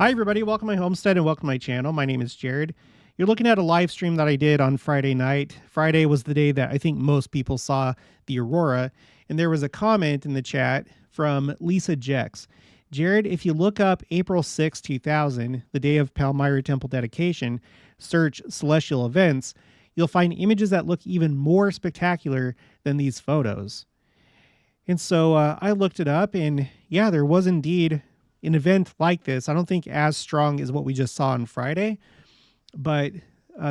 Hi everybody, welcome to my homestead and welcome to my channel. My name is Jared. You're looking at a live stream that I did on Friday night. Friday was the day that I think most people saw the Aurora, and there was a comment in the chat from Lisa Ejections. Jared, if you look up April 6, 2000, the day of Palmyra temple dedication, search celestial events, you'll find images that look even more spectacular than these photos. And so I looked it up, and yeah, there was indeed an event like this. I don't think as strong as what we just saw on Friday, but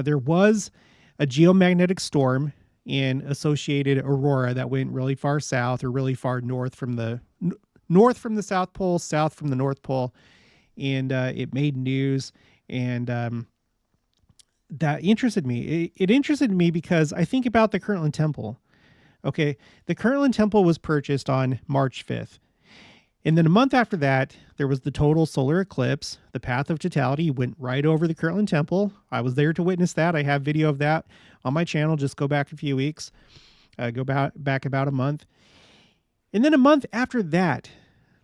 there was a geomagnetic storm and associated aurora that went really far south or really far north from the South Pole, south from the North Pole, and it made news, and that interested me. It interested me because I think about the Kirtland Temple. Okay, the Kirtland Temple was purchased on March 5th. And then a month after that, there was the total solar eclipse. The path of totality went right over the Kirtland Temple. I was there to witness that. I have video of that on my channel. Just go back a few weeks. Go back about a month. And then a month after that,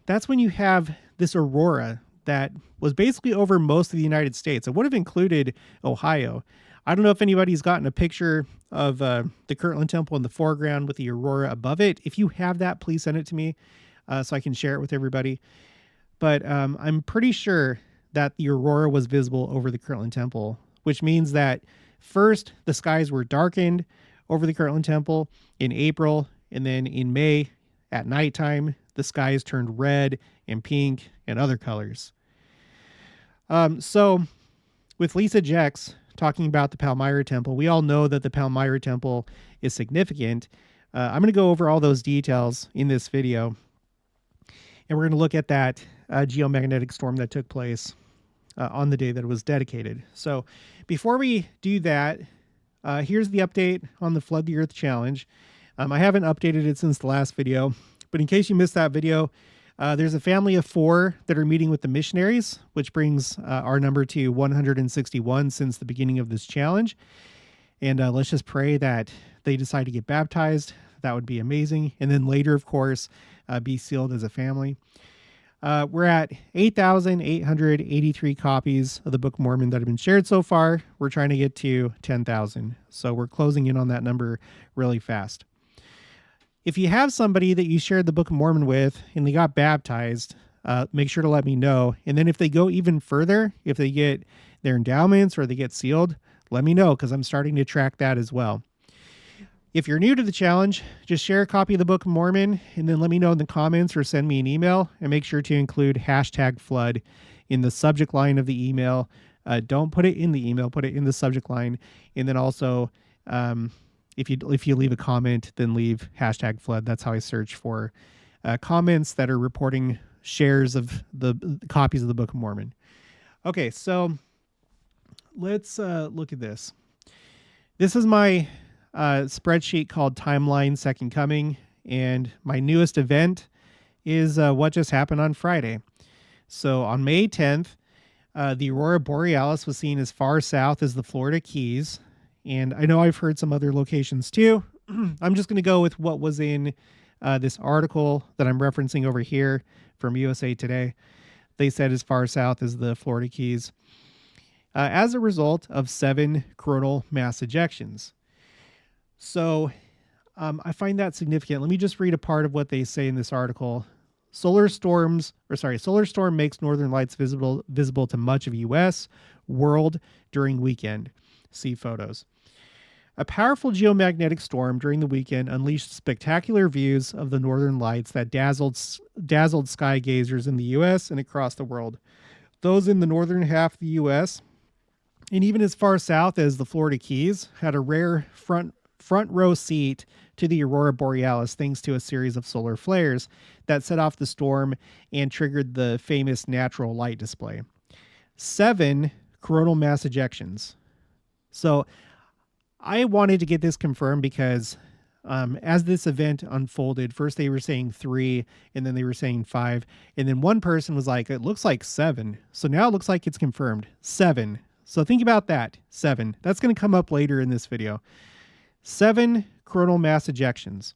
that's when you have this aurora that was basically over most of the United States. It would have included Ohio. I don't know if anybody's gotten a picture of the Kirtland Temple in the foreground with the aurora above it. If you have that, please send it to me. So I can share it with everybody. But I'm pretty sure that the aurora was visible over the Kirtland Temple, which means that first the skies were darkened over the Kirtland Temple in April, and then in May at nighttime, the skies turned red and pink and other colors. So with Lisa Ejections talking about the Palmyra Temple, we all know that the Palmyra Temple is significant. I'm going to go over all those details in this video. And we're going to look at that geomagnetic storm that took place on the day that it was dedicated. So before we do that, here's the update on the Flood the Earth Challenge. I haven't updated it since the last video, but in case you missed that video, there's a family of 4 that are meeting with the missionaries, which brings our number to 161 since the beginning of this challenge. And let's just pray that they decide to get baptized. That would be amazing. And then later, of course, be sealed as a family. We're at 8,883 copies of the Book of Mormon that have been shared so far. We're trying to get to 10,000. So we're closing in on that number really fast. If you have somebody that you shared the Book of Mormon with and they got baptized, make sure to let me know. And then if they go even further, if they get their endowments or they get sealed, let me know, because I'm starting to track that as well. If you're new to the challenge, just share a copy of the Book of Mormon and then let me know in the comments or send me an email, and make sure to include #flood in the subject line of the email. Don't put it in the email, put it in the subject line. And then also, if you leave a comment, then leave #flood. That's how I search for comments that are reporting shares of the copies of the Book of Mormon. Okay, so let's look at this. This is my spreadsheet called Timeline Second Coming, and my newest event is what just happened on Friday. So on May 10th, the Aurora Borealis was seen as far south as the Florida Keys, and I know I've heard some other locations too. I'm just going to go with what was in this article that I'm referencing over here from USA Today. They said as far south as the Florida Keys as a result of 7 coronal mass ejections. So I find that significant. Let me just read a part of what they say in this article. Solar storm makes northern lights visible to much of U.S. world during weekend. See photos. A powerful geomagnetic storm during the weekend unleashed spectacular views of the northern lights that dazzled sky gazers in the U.S. and across the world. Those in the northern half of the U.S. and even as far south as the Florida Keys had a rare front row seat to the Aurora Borealis thanks to a series of solar flares that set off the storm and triggered the famous natural light display. 7 coronal mass ejections. So I wanted to get this confirmed because as this event unfolded, first they were saying 3 and then they were saying 5. And then one person was like, it looks like 7. So now it looks like it's confirmed. 7. So think about that. 7. That's going to come up later in this video. 7 coronal mass ejections.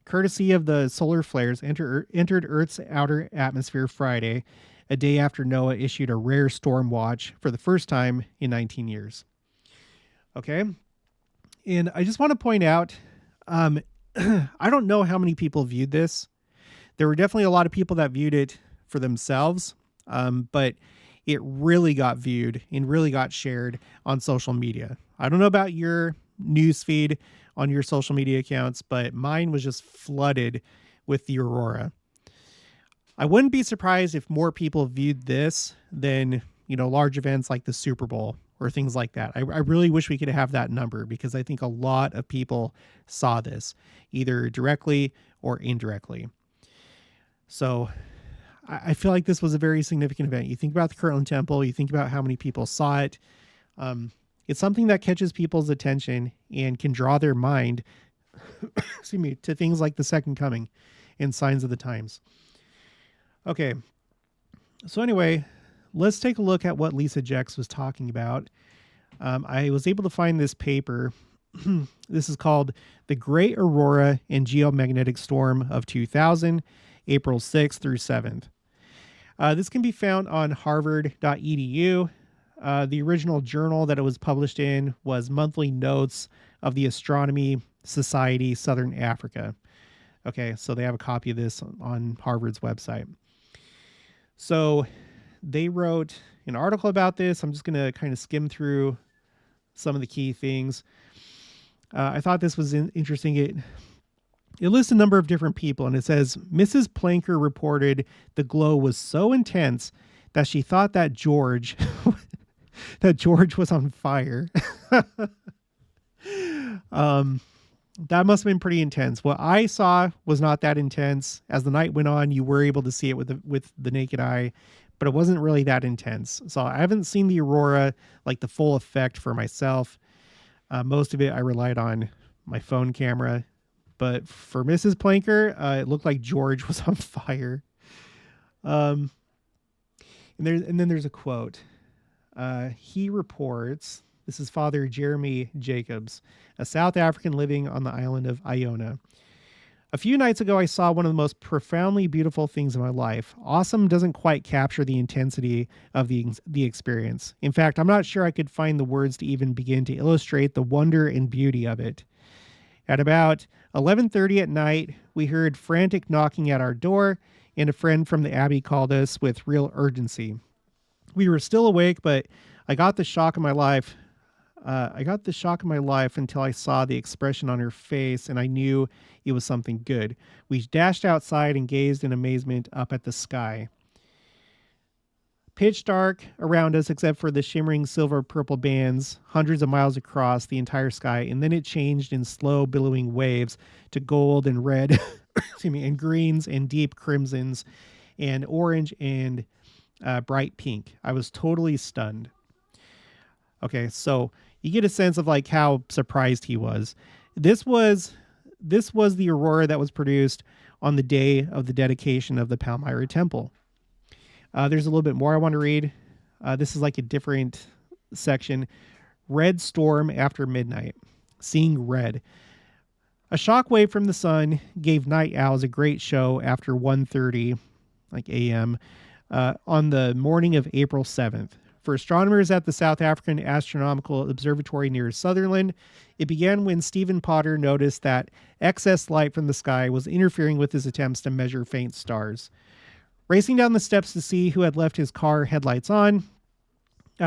courtesy of the solar flares, entered Earth's outer atmosphere Friday, a day after NOAA issued a rare storm watch for the first time in 19 years. Okay. And I just want to point out, I don't know how many people viewed this. There were definitely a lot of people that viewed it for themselves, but it really got viewed and really got shared on social media. I don't know about your news feed on your social media accounts, but mine was just flooded with the aurora. I wouldn't be surprised if more people viewed this than, large events like the Super Bowl or things like that. I really wish we could have that number, because I think a lot of people saw this either directly or indirectly. So I feel like this was a very significant event. You think about the Kirtland Temple, you think about how many people saw it. It's something that catches people's attention and can draw their mind excuse me, to things like the Second Coming and signs of the times. Okay, so anyway, let's take a look at what Lisa Jex was talking about. I was able to find this paper. This is called The Great Aurora and Geomagnetic Storm of 2000, April 6th through 7th. This can be found on harvard.edu. The original journal that it was published in was Monthly Notes of the Astronomy Society, Southern Africa. Okay, so they have a copy of this on Harvard's website. So they wrote an article about this. I'm just going to kind of skim through some of the key things. I thought this was interesting. It lists a number of different people, and it says, Mrs. Planker reported the glow was so intense that she thought that George was on fire. That must have been pretty intense. What I saw was not that intense. As the night went on, you were able to see it with the naked eye, but it wasn't really that intense. So I haven't seen the aurora, like the full effect for myself. Most of it I relied on my phone camera. But for Mrs. Planker, it looked like George was on fire. And then there's a quote. He reports, this is Father Jeremy Jacobs, a South African living on the island of Iona. A few nights ago, I saw one of the most profoundly beautiful things in my life. Awesome doesn't quite capture the intensity of the experience. In fact, I'm not sure I could find the words to even begin to illustrate the wonder and beauty of it. At about 11:30 at night, we heard frantic knocking at our door, and a friend from the Abbey called us with real urgency. We were still awake, but I got the shock of my life. Until I saw the expression on her face, and I knew it was something good. We dashed outside and gazed in amazement up at the sky. Pitch dark around us, except for the shimmering silver-purple bands, hundreds of miles across the entire sky, and then it changed in slow, billowing waves to gold and red, and greens and deep crimsons, and orange and bright pink. I was totally stunned. Okay, so you get a sense of like how surprised he was. This was the aurora that was produced on the day of the dedication of the Palmyra Temple. There's a little bit more I want to read. This is like a different section. Red storm after midnight. Seeing red. A shockwave from the sun gave night owls a great show after 1:30 a.m. On the morning of April 7th. For astronomers at the South African Astronomical Observatory near Sutherland, it began when Stephen Potter noticed that excess light from the sky was interfering with his attempts to measure faint stars. Racing down the steps to see who had left his car headlights on,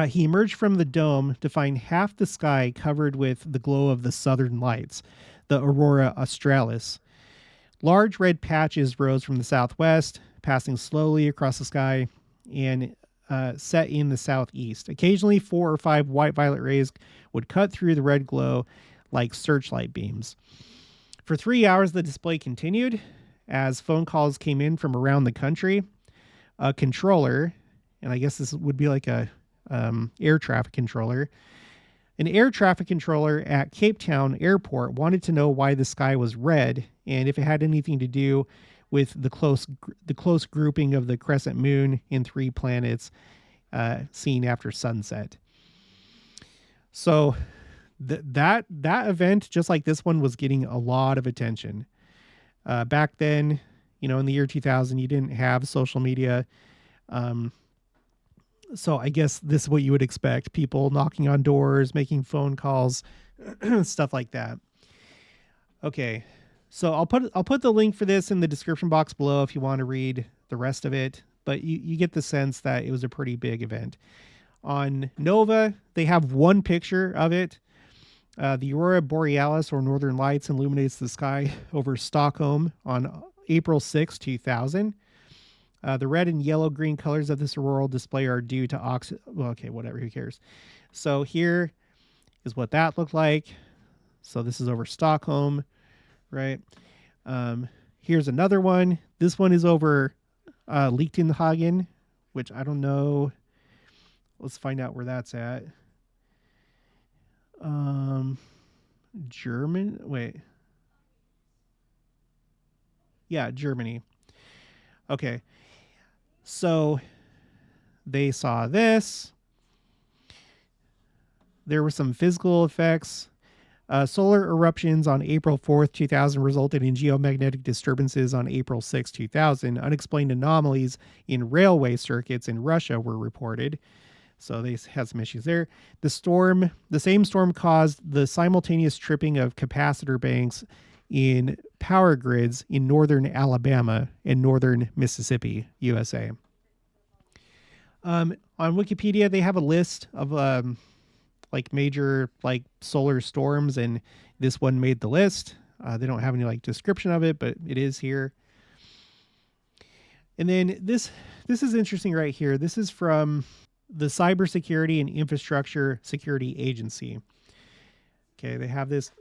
he emerged from the dome to find half the sky covered with the glow of the southern lights, the Aurora Australis. Large red patches rose from the southwest, passing slowly across the sky and set in the southeast. Occasionally, 4 or 5 white-violet rays would cut through the red glow like searchlight beams. For 3 hours, the display continued as phone calls came in from around the country. A controller, and I guess this would be like a air traffic controller, an air traffic controller at Cape Town Airport wanted to know why the sky was red and if it had anything to do with the close grouping of the crescent moon and 3 planets seen after sunset. So that event, just like this one, was getting a lot of attention. Back then, in the year 2000, you didn't have social media. So I guess this is what you would expect: people knocking on doors, making phone calls, stuff like that. Okay, so I'll put the link for this in the description box below if you want to read the rest of it. But you get the sense that it was a pretty big event. On Nova, they have one picture of it. The Aurora Borealis, or Northern Lights, illuminates the sky over Stockholm on April 6, 2000. The red and yellow-green colors of this auroral display are due to well, okay, whatever, who cares? So here is what that looked like. So this is over Stockholm, right? Here's another one. This one is over Lichtenhagen, which I don't know. Let's find out where that's at. German. Wait. Yeah, Germany. Okay. So they saw this. There were some physical effects. Solar eruptions on April 4th, 2000 resulted in geomagnetic disturbances on April 6, 2000. Unexplained anomalies in railway circuits in Russia were reported. So they had some issues there. The same storm caused the simultaneous tripping of capacitor banks in power grids in northern Alabama and northern Mississippi, USA. On Wikipedia, they have a list of major solar storms, and this one made the list. They don't have any description of it, but it is here. And then this is interesting right here. This is from the Cybersecurity and Infrastructure Security Agency. Okay, they have this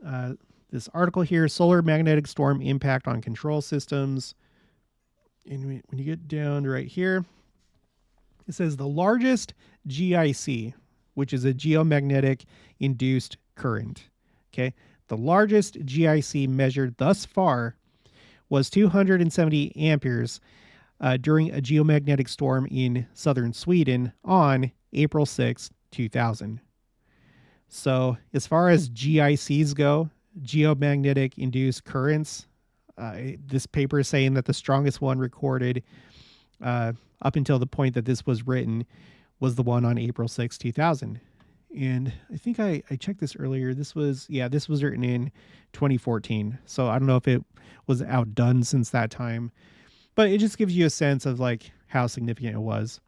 article here: solar magnetic storm impact on control systems. And when you get down to right here, it says the largest GIC, which is a geomagnetic induced current. Okay, the largest GIC measured thus far was 270 amperes during a geomagnetic storm in southern Sweden on April 6, 2000. So as far as GICs go, geomagnetic induced currents, this paper is saying that the strongest one recorded up until the point that this was written was the one on April 6, 2000. And I think I checked this earlier. This was written in 2014. So I don't know if it was outdone since that time, but it just gives you a sense of how significant it was.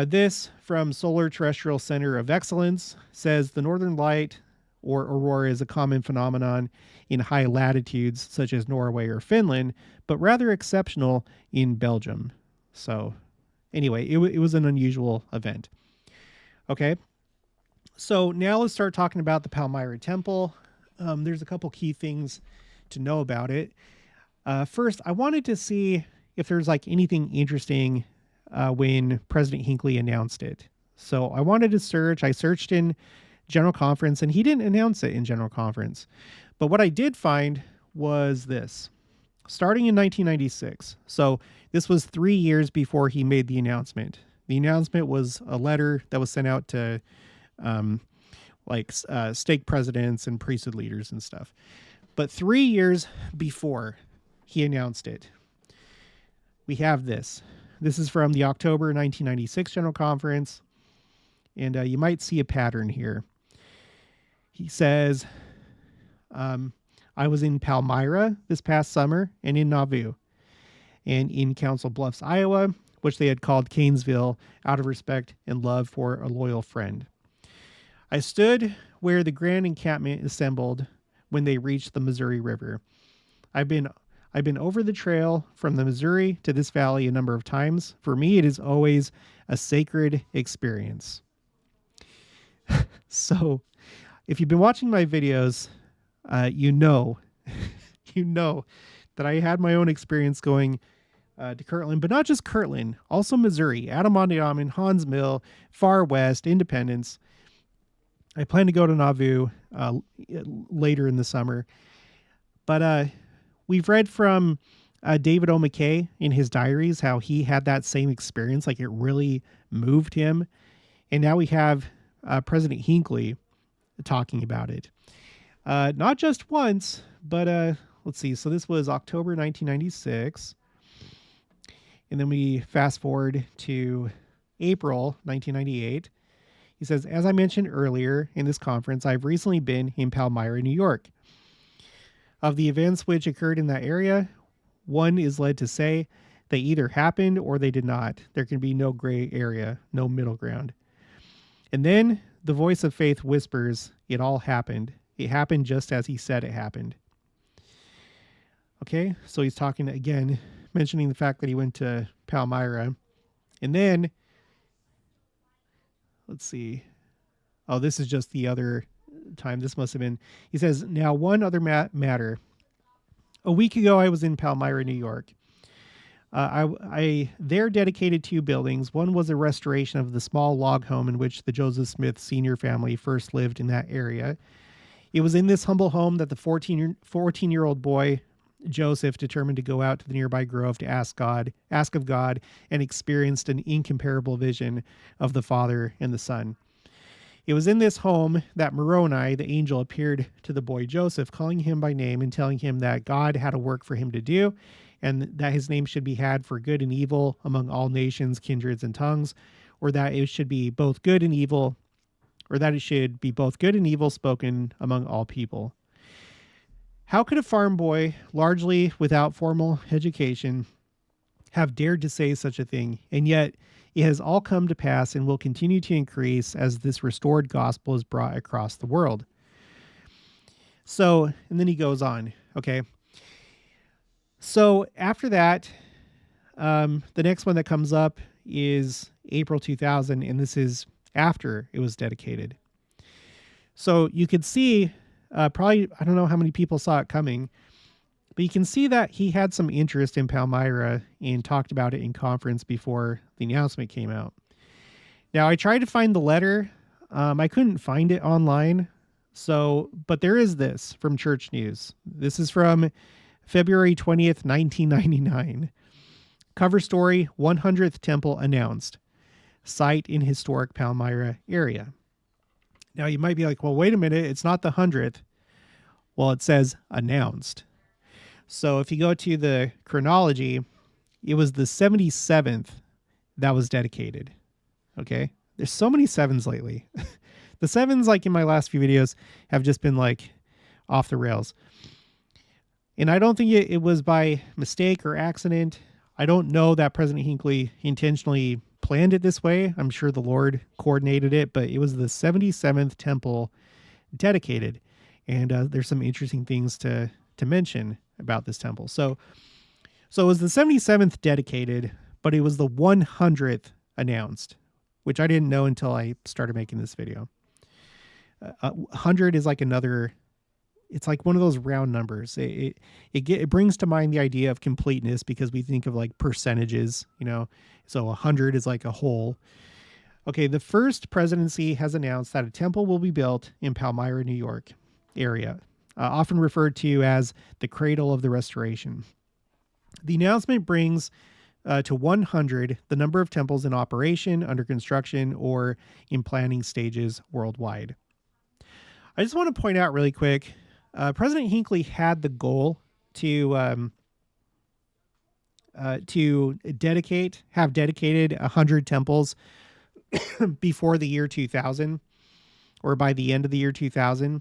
This from Solar Terrestrial Center of Excellence says the Northern Light, or Aurora, is a common phenomenon in high latitudes such as Norway or Finland, but rather exceptional in Belgium. So anyway, it was an unusual event. Okay, so now let's start talking about the Palmyra Temple. There's a couple key things to know about it. First, I wanted to see if there's anything interesting when President Hinckley announced it. So I wanted to search. I searched in General Conference, and he didn't announce it in General Conference. But what I did find was this. Starting in 1996, so this was 3 years before he made the announcement. The announcement was a letter that was sent out to stake presidents and priesthood leaders and stuff. But 3 years before he announced it, we have this. This is from the October 1996 General Conference, and you might see a pattern here. He says, I was in Palmyra this past summer and in Nauvoo and in Council Bluffs, Iowa, which they had called Canesville out of respect and love for a loyal friend. I stood where the grand encampment assembled when they reached the Missouri River. I've been over the trail from the Missouri to this valley a number of times. For me, it is always a sacred experience. So if you've been watching my videos, you know that I had my own experience going to Kirtland, but not just Kirtland, also Missouri, Adirondack, Hans Mill, Far West, Independence. I plan to go to Nauvoo later in the summer. But we've read from David O. McKay in his diaries how he had that same experience, it really moved him. And now we have President Hinckley talking about it. Not just once, but let's see. So this was October 1996. And then we fast forward to April 1998. He says, as I mentioned earlier in this conference, I've recently been in Palmyra, New York. Of the events which occurred in that area, one is led to say they either happened or they did not. There can be no gray area, no middle ground. And then the voice of faith whispers, it all happened. It happened just as he said it happened. Okay, so he's talking again, mentioning the fact that he went to Palmyra. And then, let's see. Oh, this is just the other time. This must have been, he says, now one other matter. A week ago, I was in Palmyra, New York. I there dedicated 2 buildings. One was a restoration of the small log home in which the Joseph Smith senior family first lived in that area. It was in this humble home that the 14-year-old boy, Joseph, determined to go out to the nearby grove to ask of God, and experienced an incomparable vision of the Father and the Son. It was in this home that Moroni, the angel, appeared to the boy Joseph, calling him by name and telling him that God had a work for him to do, and that his name should be had for good and evil among all nations, kindreds, and tongues, or that it should be both good and evil, spoken among all people. How could a farm boy, largely without formal education, have dared to say such a thing? And yet it has all come to pass and will continue to increase as this restored gospel is brought across the world. So, and then he goes on, okay. So after that, the next one that comes up is April 2000, and this is after it was dedicated. So you could see, probably, I don't know how many people saw it coming, but you can see that he had some interest in Palmyra and talked about it in conference before the announcement came out. Now, I tried to find the letter. I couldn't find it online. But there is this from Church News. This is from February 20th, 1999. Cover story, 100th temple announced. Site in historic Palmyra area. Now, you might be like, well, wait a minute. It's not the 100th. Well, it says announced. So if you go to the chronology, it was the 77th that was dedicated. Okay. There's so many 7s lately. The 7s, like in my last few videos, have just been like off the rails. And I don't think it was by mistake or accident. I don't know that President Hinckley intentionally planned it this way. I'm sure the Lord coordinated it, but it was the 77th temple dedicated. And there's some interesting things to mention about this temple. So it was the 77th dedicated, but it was the 100th announced, which I didn't know until I started making this video. 100 is like another, it's like one of those round numbers. It brings to mind the idea of completeness because we think of like percentages, so 100 is like a whole. Okay, the first presidency has announced that a temple will be built in Palmyra, New York area, often referred to as the cradle of the restoration. The announcement brings to 100 the number of temples in operation, under construction, or in planning stages worldwide. I just want to point out really quick, President Hinckley had the goal to have dedicated 100 temples before the year 2000, or by the end of the year 2000.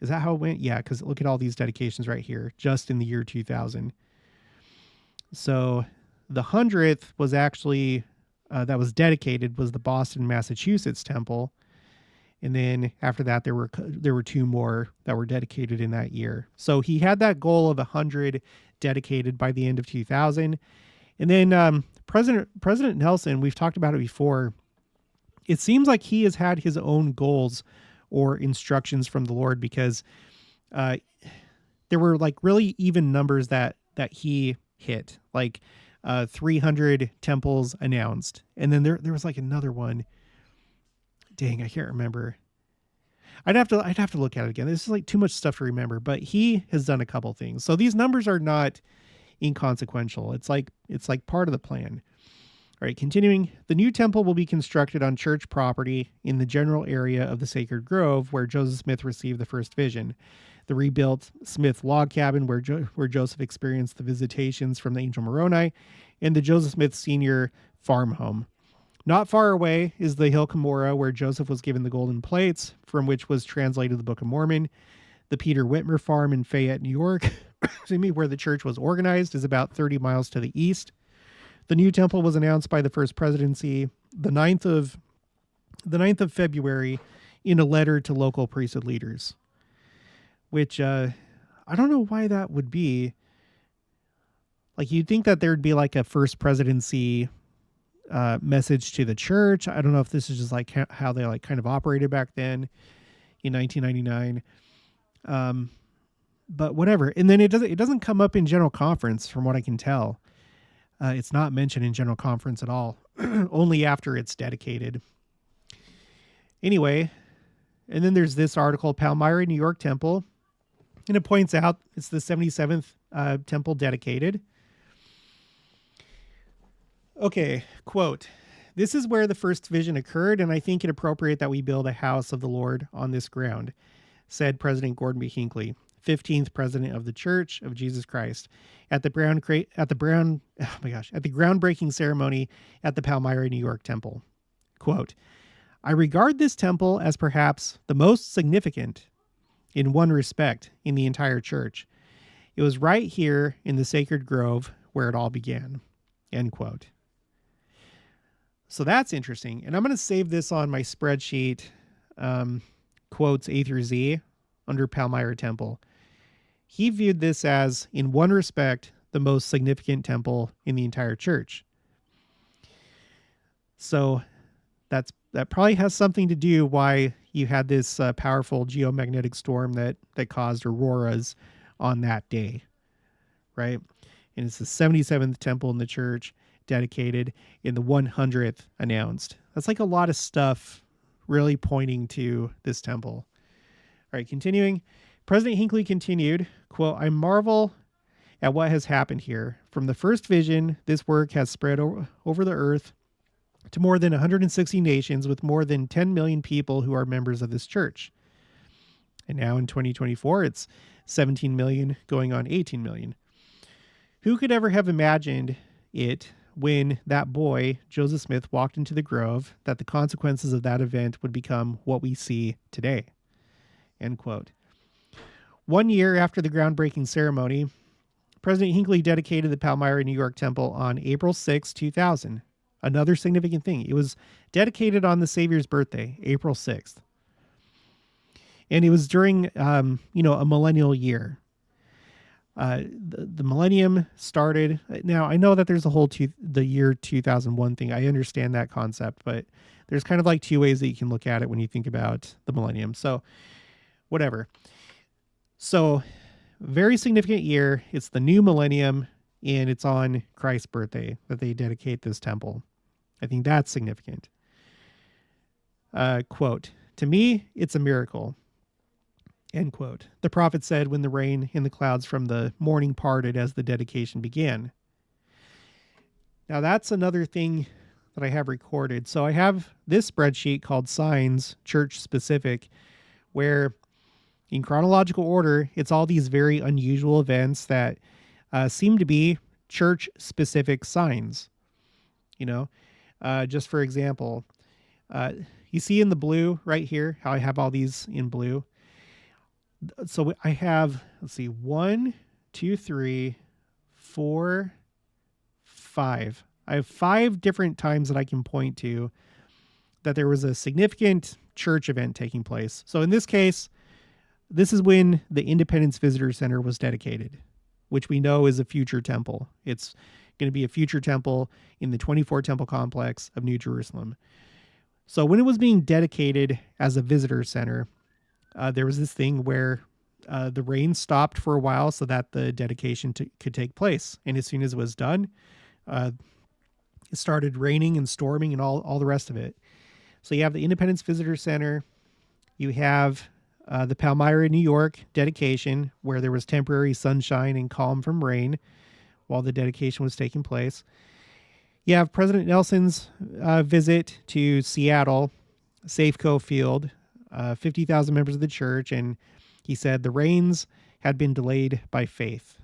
Is that how it went? Yeah, because look at all these dedications right here, just in the year 2000. So the 100th was actually, that was dedicated, was the Boston, Massachusetts temple. And then after that, there were 2 more that were dedicated in that year. So he had that goal of 100 dedicated by the end of 2000. And then President Nelson, we've talked about it before. It seems like he has had his own goals or instructions from the Lord, because there were like really even numbers that he hit, like 300 temples announced. And then there was like another one. Dang, I can't remember. I'd have to look at it again. This is like too much stuff to remember, but he has done a couple things. So these numbers are not inconsequential. It's like part of the plan. All right, continuing. The new temple will be constructed on church property in the general area of the sacred grove where Joseph Smith received the first vision. The rebuilt Smith log cabin where Joseph experienced the visitations from the angel Moroni, and the Joseph Smith Sr. farm home. Not far away is the hill Cumorah where Joseph was given the golden plates, from which was translated the Book of Mormon. The Peter Whitmer farm in Fayette, New York, where the church was organized, is about 30 miles to the east. The new temple was announced by the First Presidency the 9th of February in a letter to local priesthood leaders, which I don't know why that would be. Like, you'd think that there'd be like a First Presidency message to the church. I don't know if this is just like how they like kind of operated back then in 1999. But whatever. And then it doesn't come up in General Conference from what I can tell. It's not mentioned in General Conference at all, only after it's dedicated. Anyway, and then there's this article, Palmyra, New York Temple, and it points out it's the 77th temple dedicated. Okay, quote, "This is where the first vision occurred, and I think it appropriate that we build a house of the Lord on this ground," said President Gordon B. Hinckley, 15th president of the Church of Jesus Christ, at the groundbreaking ceremony at the Palmyra, New York Temple. Quote, "I regard this temple as perhaps the most significant in one respect in the entire church. It was right here in the sacred grove where it all began." End quote. So that's interesting. And I'm going to save this on my spreadsheet, quotes A through Z, under Palmyra Temple. He viewed this as, in one respect, the most significant temple in the entire church. So that probably has something to do why you had this powerful geomagnetic storm that caused auroras on that day, right? And it's the 77th temple in the church, dedicated, in the 100th announced. That's like a lot of stuff really pointing to this temple. All right, continuing. President Hinckley continued, quote, "I marvel at what has happened here. From the first vision, this work has spread over the earth to more than 160 nations with more than 10 million people who are members of this church. And now in 2024, it's 17 million going on 18 million. Who could ever have imagined it when that boy, Joseph Smith, walked into the grove, that the consequences of that event would become what we see today?" End quote. 1 year after the groundbreaking ceremony, President Hinckley dedicated the Palmyra, New York Temple on April 6, 2000. Another significant thing. It was dedicated on the Savior's birthday, April 6th. And it was during, a millennial year. The millennium started. Now, I know that there's a whole the year 2001 thing. I understand that concept, but there's kind of like two ways that you can look at it when you think about the millennium. So, whatever. So, very significant year. It's the new millennium, and it's on Christ's birthday that they dedicate this temple. I think that's significant. Quote, "To me, it's a miracle." End quote. The prophet said when the rain in the clouds from the morning parted as the dedication began. Now that's another thing that I have recorded. So I have this spreadsheet called Signs, Church Specific, where in chronological order, it's all these very unusual events that seem to be church-specific signs. Just for example, you see in the blue right here, how I have all these in blue. So I have, 1, 2, 3, 4, 5. I have 5 different times that I can point to that there was a significant church event taking place. So in this case, this is when the Independence Visitor Center was dedicated, which we know is a future temple. It's going to be a future temple in the 24 temple complex of New Jerusalem. So when it was being dedicated as a visitor center, there was this thing where the rain stopped for a while so that the dedication could take place. And as soon as it was done, it started raining and storming and all the rest of it. So you have the Independence Visitor Center. You have the Palmyra, New York dedication, where there was temporary sunshine and calm from rain while the dedication was taking place. You have President Nelson's visit to Seattle, Safeco Field, 50,000 members of the church, and he said the rains had been delayed by faith.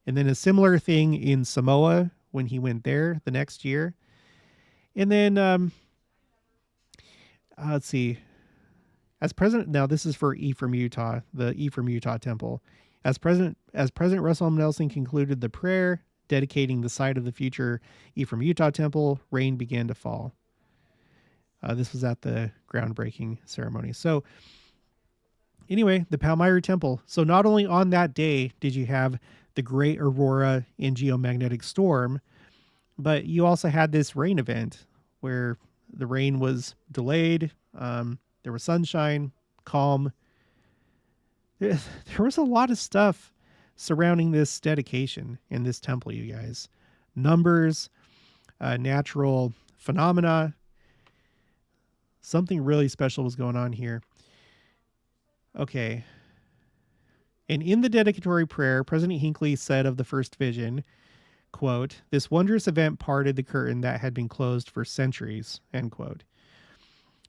And then a similar thing in Samoa when he went there the next year. And then, let's see, as president, now this is for Ephraim, Utah, the Ephraim, Utah temple. As President Russell M. Nelson concluded the prayer, dedicating the site of the future Ephraim, Utah temple, rain began to fall. This was at the groundbreaking ceremony. So anyway, the Palmyra temple. So not only on that day did you have the great Aurora and geomagnetic storm, but you also had this rain event where the rain was delayed. There was sunshine, calm. There was a lot of stuff surrounding this dedication in this temple, you guys. Numbers, natural phenomena. Something really special was going on here. Okay. And in the dedicatory prayer, President Hinckley said of the first vision, quote, "This wondrous event parted the curtain that had been closed for centuries," end quote.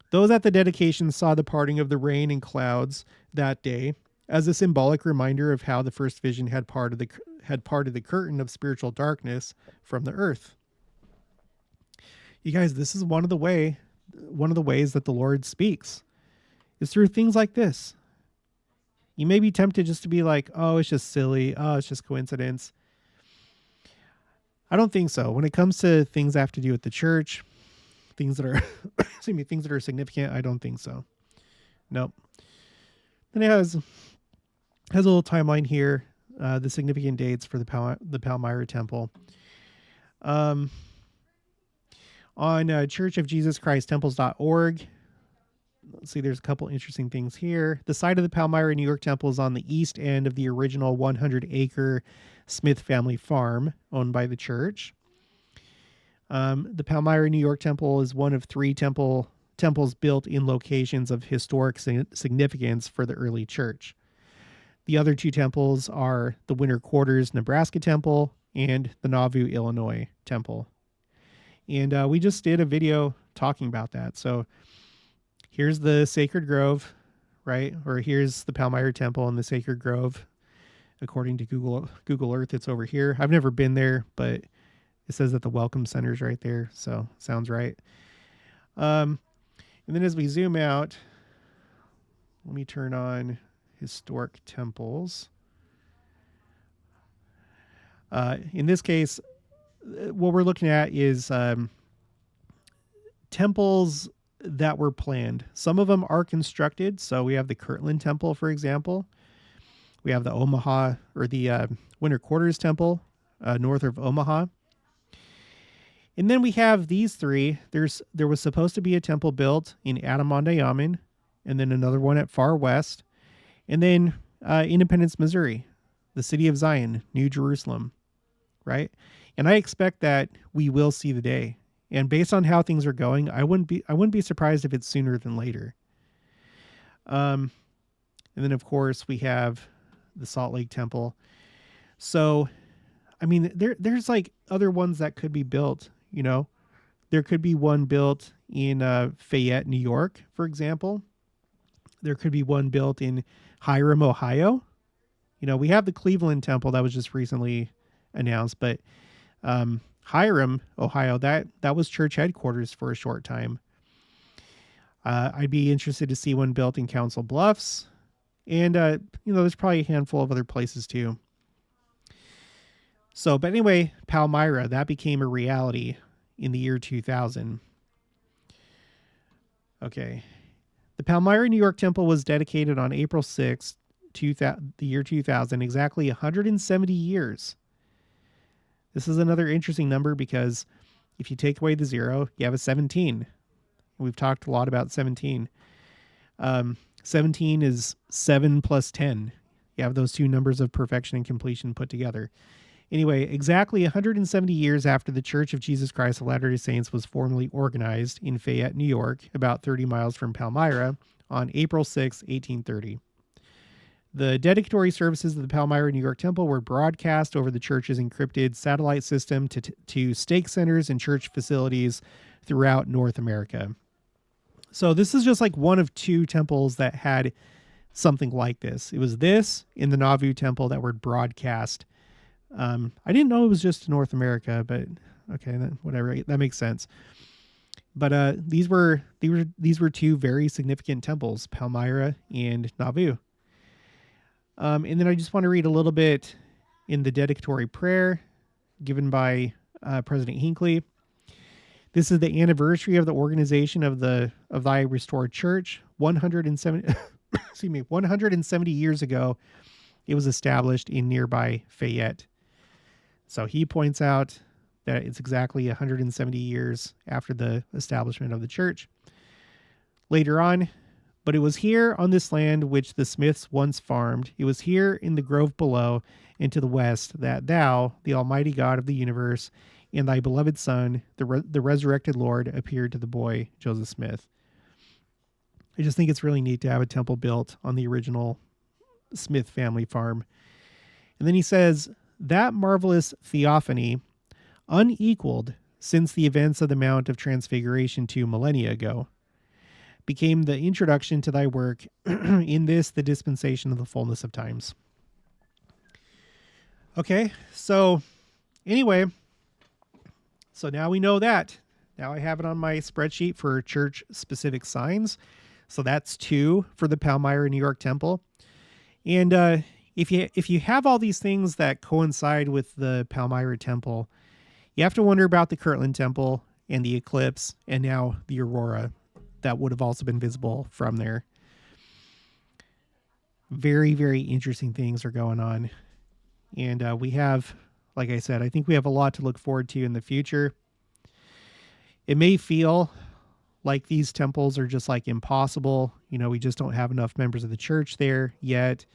Those at the dedication saw the parting of the rain and clouds that day as a symbolic reminder of how the first vision had parted the curtain of spiritual darkness from the earth. You guys, this is one of the ways that the Lord speaks is through things like this. You may be tempted just to be like, oh, it's just silly. Oh, it's just coincidence. I don't think so. When it comes to things that have to do with the church, things that are, things that are significant, I don't think so. Nope. Then it has a little timeline here, the significant dates for the Palmyra temple. On churchofjesuschristtemples.org, let's see, there's a couple interesting things here. The site of the Palmyra New York temple is on the east end of the original 100-acre Smith family farm owned by the church. The Palmyra New York temple is one of 3 temples built in locations of historic significance for the early church. The other 2 temples are the Winter Quarters Nebraska temple and the Nauvoo, Illinois temple. And we just did a video talking about that. So here's the Sacred Grove, right? Or here's the Palmyra temple and the Sacred Grove. According to Google Earth, it's over here. I've never been there, but it says that the Welcome Center's right there. So sounds right. And then as we zoom out, let me turn on historic temples. In this case, what we're looking at is temples that were planned. Some of them are constructed. So we have the Kirtland temple, for example. We have the Omaha or the Winter Quarters temple north of Omaha. And then we have these 3. There was supposed to be a temple built in Adamondayaman, and then another one at Far West, and then Independence, Missouri, the city of Zion, New Jerusalem, right? And I expect that we will see the day. And based on how things are going, I wouldn't be surprised if it's sooner than later. And then of course we have the Salt Lake Temple. So, I mean, there's like other ones that could be built, you know. There could be one built in Fayette, New York, for example. There could be one built in Hiram, Ohio. You know, we have the Cleveland Temple that was just recently announced, but Hiram, Ohio, that was church headquarters for a short time. I'd be interested to see one built in Council Bluffs. And, you know, there's probably a handful of other places too. So, but anyway, Palmyra, that became a reality in the year 2000. Okay. The Palmyra New York Temple was dedicated on April 6th, the year 2000, exactly 170 years. This is another interesting number because if you take away the 0, you have a 17. We've talked a lot about 17. 17 is 7 plus 10. You have those 2 numbers of perfection and completion put together. Anyway, exactly 170 years after the Church of Jesus Christ of Latter-day Saints was formally organized in Fayette, New York, about 30 miles from Palmyra, on April 6, 1830. The dedicatory services of the Palmyra New York Temple were broadcast over the church's encrypted satellite system to stake centers and church facilities throughout North America. So this is just like one of two temples that had something like this. It was this in the Nauvoo Temple that were broadcast. I didn't know it was just North America, but okay, whatever. That makes sense. But these were two very significant temples, Palmyra and Nauvoo. And then I just want to read a little bit in the dedicatory prayer given by President Hinckley. This is the anniversary of the organization of thy restored church. 170 years ago, it was established in nearby Fayette. So he points out that it's exactly 170 years after the establishment of the church. Later on, but it was here on this land which the Smiths once farmed. It was here in the grove below and to the west that thou, the Almighty God of the universe, and thy beloved Son, the resurrected Lord, appeared to the boy Joseph Smith. I just think it's really neat to have a temple built on the original Smith family farm. And then he says, that marvelous theophany, unequaled since the events of the Mount of Transfiguration 2 millennia ago, became the introduction to thy work in this, the dispensation of the fullness of times. Okay, so anyway, so now we know that. Now I have it on my spreadsheet for church-specific signs. So that's 2 for the Palmyra New York Temple. And if you have all these things that coincide with the Palmyra Temple, you have to wonder about the Kirtland Temple and the eclipse and now the Aurora that would have also been visible from there. Very, very interesting things are going on. And we have, like I said, I think we have a lot to look forward to in the future. It may feel like these temples are just like impossible. You know, we just don't have enough members of the church there yet.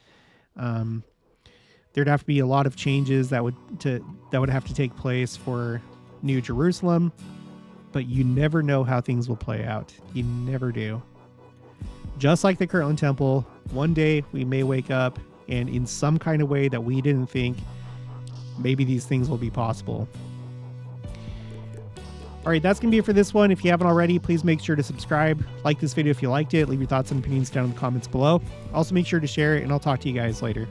There'd have to be a lot of changes that would have to take place for New Jerusalem, but you never know how things will play out. You never do. Just like the Kirtland Temple, one day we may wake up and in some kind of way that we didn't think, maybe these things will be possible. All right, that's going to be it for this one. If you haven't already, please make sure to subscribe. Like this video if you liked it. Leave your thoughts and opinions down in the comments below. Also, make sure to share it, and I'll talk to you guys later.